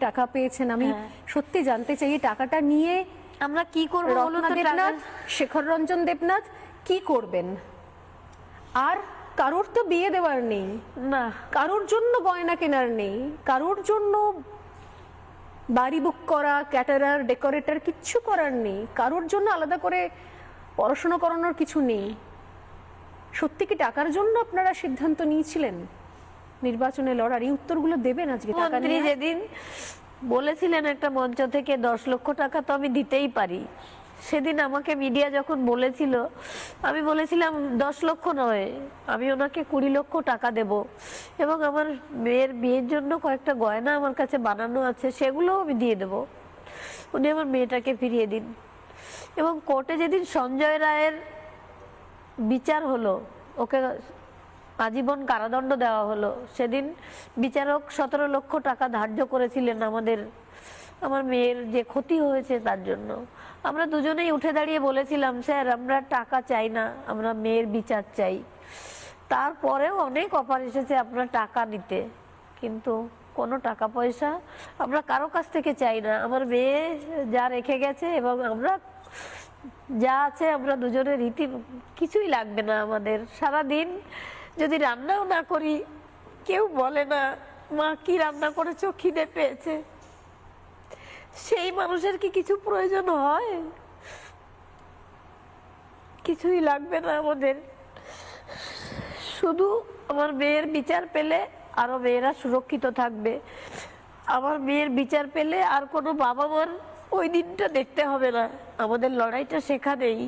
টাকা পেয়েছেন, আমি সত্যি জানতে চাই এই টাকাটা নিয়ে আমরা কি করব বলুন তো? দেবনাথ, শেখর রঞ্জন দেবনাথ কি করবেন? আর কারোর তো বিয়ে দেওয়ার নেই, না কারোর জন্য গয়না কেনার নেই, কারোর জন্য বাড়ি বুক করা, ক্যাটারার, ডেকোরেটর কিচ্ছু করার নেই, কারোর জন্য আলাদা করে পড়াশোনা করানোর কিছু নেই। সত্যি কি টাকার জন্য আপনারা সিদ্ধান্ত নিয়েছিলেন নির্বাচনে লড়ার? এই উত্তরগুলো দেবেন আজকে। টাকা মন্ত্রী নিয়ে যেদিন বলেছিলেন একটা মঞ্চ থেকে 10 লক্ষ টাকা তো আমি দিতেই পারি, সেদিন আমাকে মিডিয়া যখন বলেছিল আমি বলেছিলাম 10 লক্ষ নয়, আমি ওনাকে 20 লক্ষ টাকা দেব, এবং আমার মেয়ের বিয়ের জন্য কয়েকটা গয়না আমার কাছে বানানো আছে, সেগুলোও আমি দিয়ে দেব, উনি আমার মেয়েটাকে ফিরিয়ে দিন। এবং কোর্টে যেদিন সঞ্জয় রায়ের বিচার হলো, ওকে আজীবন কারাদণ্ড দেওয়া হলো, সেদিন বিচারক 17 লক্ষ টাকা ধার্য করেছিলেন আমার মেয়ের যে ক্ষতি হয়েছে তার জন্য। আমরা দুজনেই উঠে দাঁড়িয়ে বলেছিলাম, স্যার আমরা টাকা চাই না, আমরা মেয়ের বিচার চাই। তারপরেও অনেক অফার এসেছে আপনার টাকা নিতে, কিন্তু কোনো টাকা পয়সা আমরা কারো কাছ থেকে চাই না। আমার মেয়ে যা রেখে গেছে এবং আমরা যা আছে, আমরা দুজনের রীতি কিছুই লাগবে না আমাদের। সারাদিন যদি রান্নাও না করি, কেউ বলে না মা কি রান্না করেছো, খিদে পেয়েছে, সেই মানুষের কি কিছু প্রয়োজন হয়? কিছুই লাগবে না আমাদের, শুধু আমার মেয়ের বিচার পেলে আরো মেয়েরা সুরক্ষিত থাকবে। আমার মেয়ের বিচার পেলে আর কোনো বাবা মার ওই দিনটা দেখতে হবে না। আমাদের লড়াইটা সেখানেই।